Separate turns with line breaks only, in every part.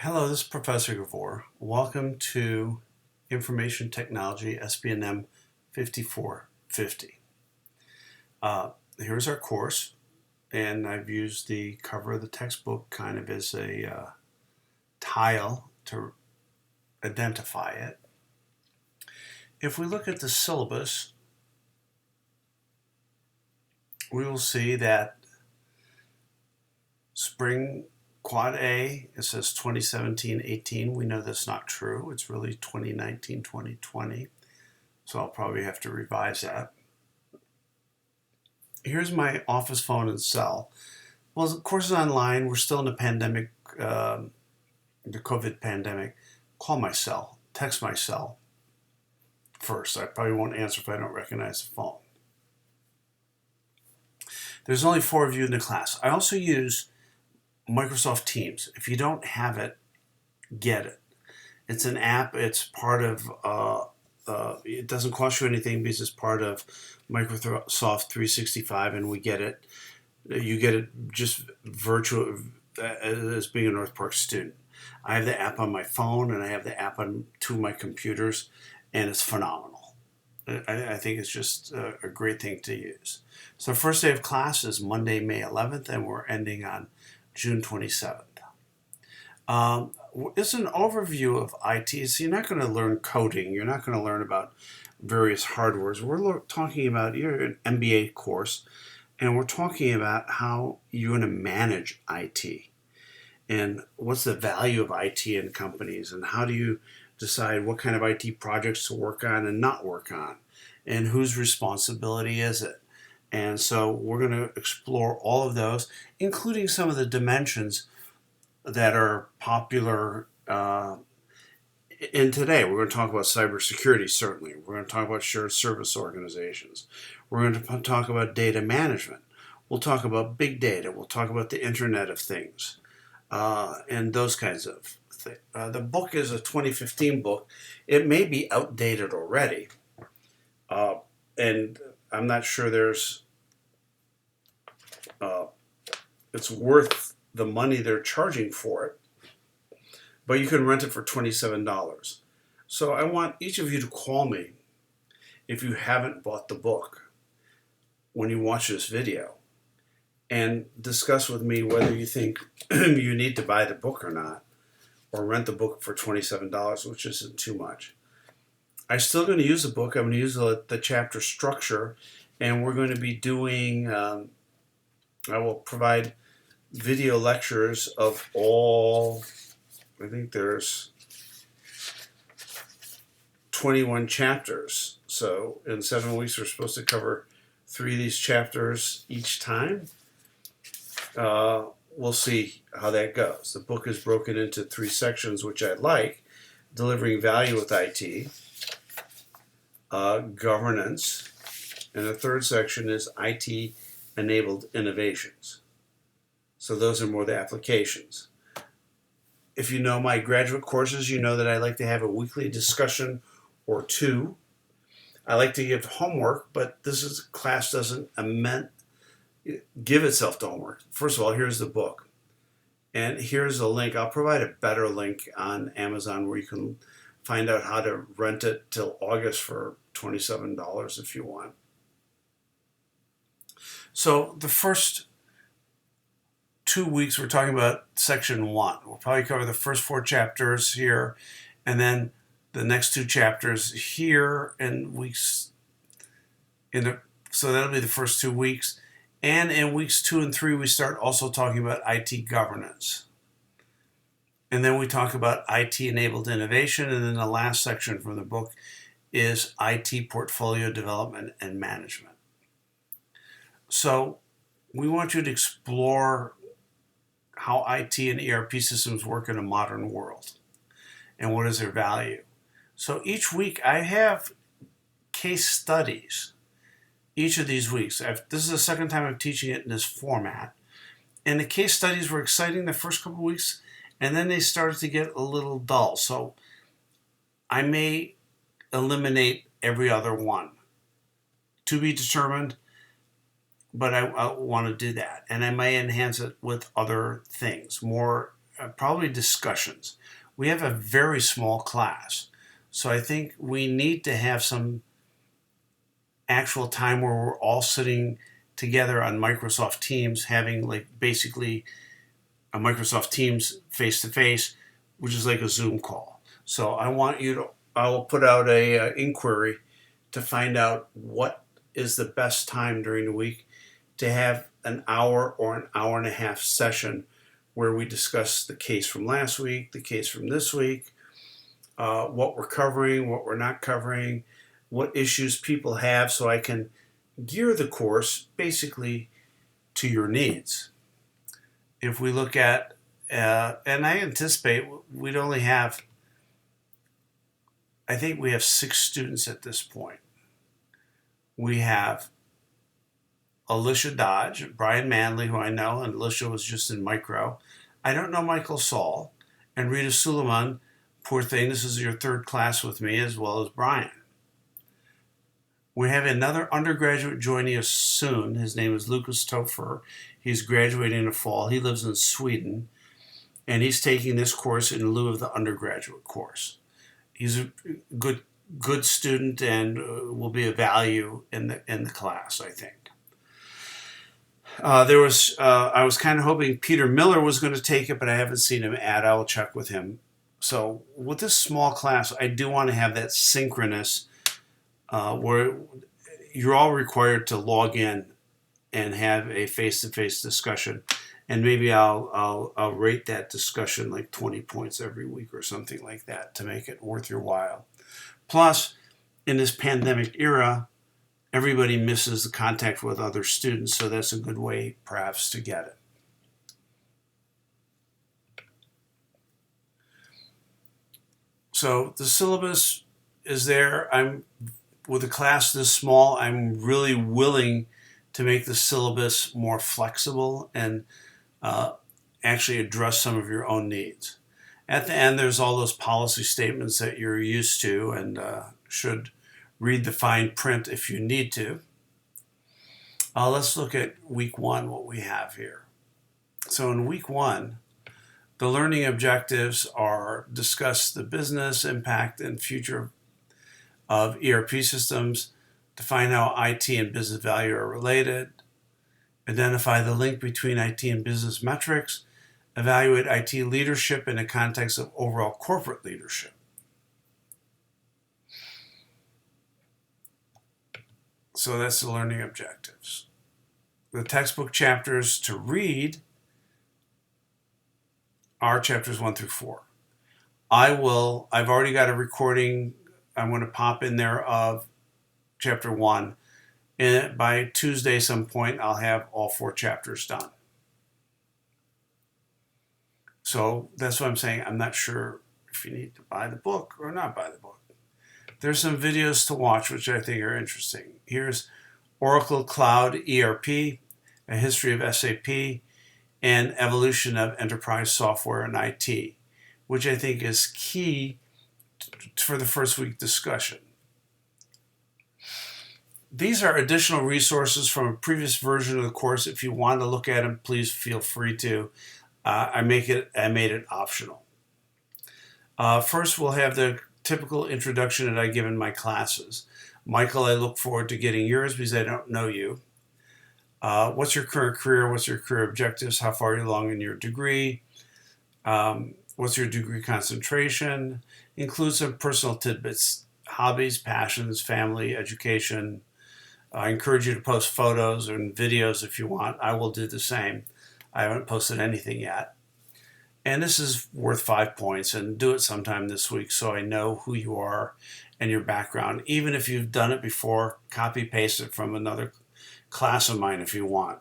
Hello, this is Professor Gavor. Welcome to Information Technology SBNM 5450. Here's our course, and I've used the cover of the textbook kind of as a tile to identify it. If we look at the syllabus, we will see that spring Quad A, it says 2017-18. We know that's not true. It's really 2019-2020. So I'll probably have to revise that. Here's my office phone and cell. Well, the course is online. We're still in a pandemic, the COVID pandemic. Call my cell, text my cell first. I probably won't answer if I don't recognize the phone. There's only 4 of you in the class. I also use Microsoft Teams. If you don't have it, get it. It's an app. It's part of, it doesn't cost you anything because it's part of Microsoft 365 and we get it. You get it just virtual as being a North Park student. I have the app on my phone and I have the app on 2 of my computers and it's phenomenal. I think it's just a great thing to use. So first day of class is Monday, May 11th, and we're ending on June 27th. It's an overview of IT. So you're not going to learn coding. You're not going to learn about various hardwares. We're talking about, you're an MBA course, and we're talking about how you're going to manage IT. And what's the value of IT in companies, and how do you decide what kind of IT projects to work on and not work on, and whose responsibility is it? And so we're going to explore all of those, including some of the dimensions that are popular in today. We're going to talk about cybersecurity, certainly. We're going to talk about shared service organizations. We're going to talk about data management. We'll talk about big data. We'll talk about the Internet of Things and those kinds of things. The book is a 2015 book. It may be outdated already. And I'm not sure it's worth the money they're charging for it, but you can rent it for $27. So I want each of you to call me if you haven't bought the book when you watch this video and discuss with me whether you think you need to buy the book or not, or rent the book for $27, which isn't too much. I'm still going to use the book. I'm going to use the chapter structure, and we're going to be doing, I will provide video lectures of all, I think there's 21 chapters. So in 7 weeks, we're supposed to cover 3 of these chapters each time. We'll see how that goes. The book is broken into 3 sections, which I like: delivering value with IT, governance, and the 3rd section is IT-enabled innovations. So those are more the applications. If you know my graduate courses, you know that I like to have a weekly discussion or 2. I like to give homework, but class doesn't give itself to homework. First of all, here's the book. And here's a link. I'll provide a better link on Amazon where you can find out how to rent it till August for $27 if you want. So the first 2 weeks, we're talking about section 1. We'll probably cover the first 4 chapters here, and then the next 2 chapters here in weeks. So that'll be the first 2 weeks. And in weeks 2 and 3, we start also talking about IT governance. And then we talk about IT-enabled innovation, and then the last section from the book is IT portfolio development and management. So we want you to explore how IT and ERP systems work in a modern world and what is their value. So each week I have case studies each of these weeks. This is the second time I'm teaching it in this format. And the case studies were exciting the first couple of weeks, and then they started to get a little dull. So I may eliminate every other one. To be determined, but I want to do that. And I may enhance it with other things, more probably discussions. We have a very small class, so I think we need to have some actual time where we're all sitting together on Microsoft Teams, having like basically a Microsoft Teams face-to-face, which is like a Zoom call. So I will put out a inquiry to find out what is the best time during the week to have an hour or an hour and a half session where we discuss the case from last week, the case from this week, what we're covering, what we're not covering, what issues people have, so I can gear the course basically to your needs. If we look at, and I anticipate we'd only have, I think we have 6 students at this point. We have Alicia Dodge, Brian Manley, who I know, and Alicia was just in micro. I don't know Michael Saul, and Rita Suleiman, poor thing, this is your 3rd class with me, as well as Brian. We have another undergraduate joining us soon. His name is Lucas Topfer. He's graduating in the fall. He lives in Sweden, and he's taking this course in lieu of the undergraduate course. He's a good student and will be of value in the class, I think. I was kind of hoping Peter Miller was going to take it, but I haven't seen him add. I will check with him. So with this small class, I do want to have that synchronous where you're all required to log in and have a face-to-face discussion, and maybe I'll rate that discussion like 20 points every week or something like that to make it worth your while. Plus, in this pandemic era, everybody misses the contact with other students, so that's a good way perhaps to get it. So the syllabus is there. With a class this small, I'm really willing to make the syllabus more flexible and actually address some of your own needs. At the end, there's all those policy statements that you're used to and should read the fine print if you need to. Let's look at week 1, what we have here. So in week 1, the learning objectives are discuss the business impact and future of ERP systems, define how IT and business value are related, identify the link between IT and business metrics, evaluate IT leadership in the context of overall corporate leadership. So that's the learning objectives. The textbook chapters to read are chapters 1 through 4. I've already got a recording I'm going to pop in there of chapter 1. And by Tuesday some point, I'll have all 4 chapters done. So that's what I'm saying. I'm not sure if you need to buy the book or not buy the book. There's some videos to watch which I think are interesting. Here's Oracle Cloud ERP, a history of SAP, and evolution of enterprise software and IT, which I think is key for the first week discussion. These are additional resources from a previous version of the course. If you want to look at them, please feel free to. I made it optional. First, we'll have the typical introduction that I give in my classes. Michael, I look forward to getting yours because I don't know you. What's your current career? What's your career objectives? How far are you along in your degree? What's your degree concentration? Include some personal tidbits, hobbies, passions, family, education. I encourage you to post photos and videos if you want. I will do the same. I haven't posted anything yet. And this is worth 5 points, and do it sometime this week so I know who you are and your background. Even if you've done it before, copy paste it from another class of mine if you want.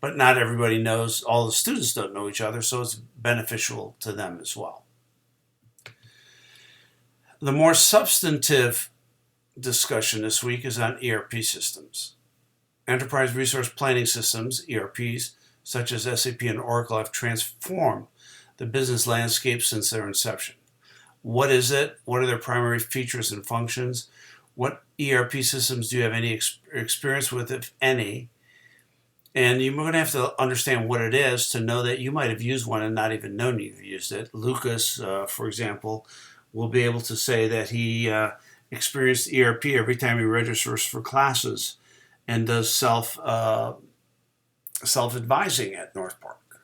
But not everybody knows, all the students don't know each other, so it's beneficial to them as well. The more substantive discussion this week is on ERP systems. Enterprise Resource Planning Systems, ERPs, such as SAP and Oracle, have transformed the business landscape since their inception. What is it? What are their primary features and functions? What ERP systems do you have any experience with, if any? And you're going to have to understand what it is to know that you might have used one and not even known you've used it. Lucas, for example, will be able to say that he experienced ERP every time he registers for classes and does self-advising at North Park.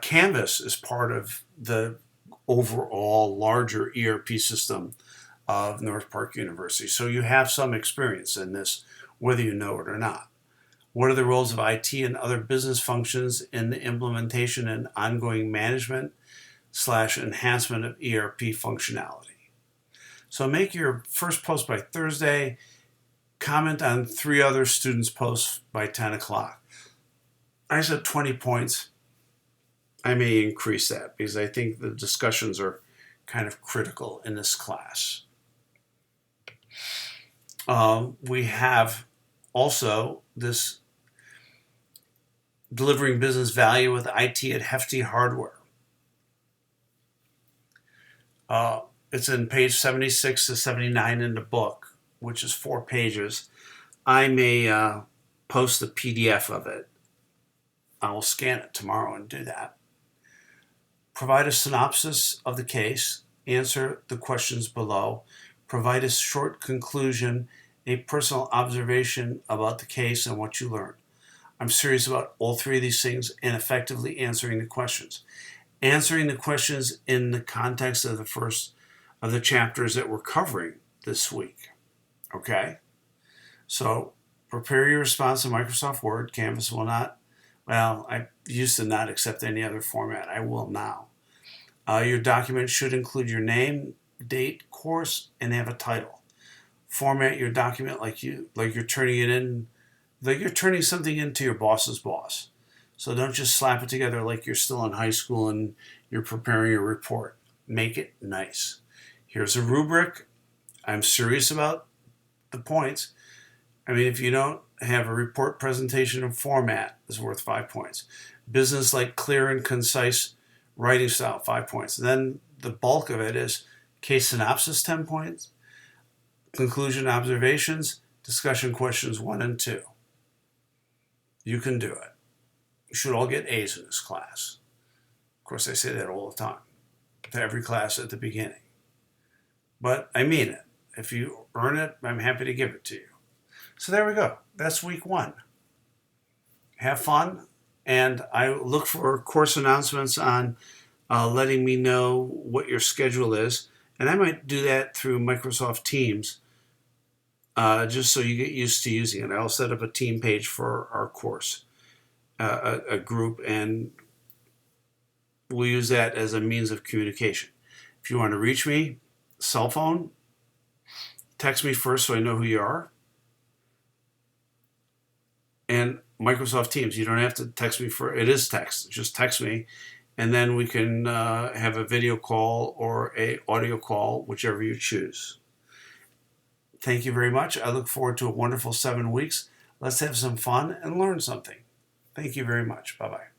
Canvas is part of the overall larger ERP system of North Park University. So you have some experience in this, whether you know it or not. What are the roles of IT and other business functions in the implementation and ongoing management / enhancement of ERP functionality? So make your first post by Thursday. Comment on 3 other students' posts by 10 o'clock. I said 20 points. I may increase that because I think the discussions are kind of critical in this class. We have also this delivering business value with IT at Hefty Hardware. It's in page 76 to 79 in the book, which is 4 pages. I may post the PDF of it. I will scan it tomorrow and do that. Provide a synopsis of the case. Answer the questions below. Provide a short conclusion, a personal observation about the case and what you learned. I'm serious about all 3 of these things and effectively answering the questions. Answering the questions in the context of the first of the chapters that we're covering this week. Okay? So prepare your response in Microsoft Word. Canvas will not, well, I used to not accept any other format. I will now. Your document should include your name, date, course, and have a title. Format your document like you're turning it in, like you're turning something into your boss's boss. So don't just slap it together like you're still in high school and you're preparing a report. Make it nice. Here's a rubric. I'm serious about the points. I mean, if you don't have a report presentation and format, it's worth 5 points. Business like clear and concise writing style, 5 points. And then the bulk of it is case synopsis, 10 points. Conclusion observations, discussion questions 1 and 2. You can do it. You should all get A's in this class. Of course, I say that all the time to every class at the beginning. But I mean it. If you earn it, I'm happy to give it to you. So there we go. That's week 1. Have fun. And I look for course announcements on letting me know what your schedule is. And I might do that through Microsoft Teams, just so you get used to using it. I'll set up a team page for our course, a group, and we'll use that as a means of communication. If you want to reach me, cell phone, text me first so I know who you are. And Microsoft Teams, you don't have to text me it is text. Just text me, and then we can have a video call or a audio call, whichever you choose. Thank you very much. I look forward to a wonderful 7 weeks. Let's have some fun and learn something. Thank you very much. Bye-bye.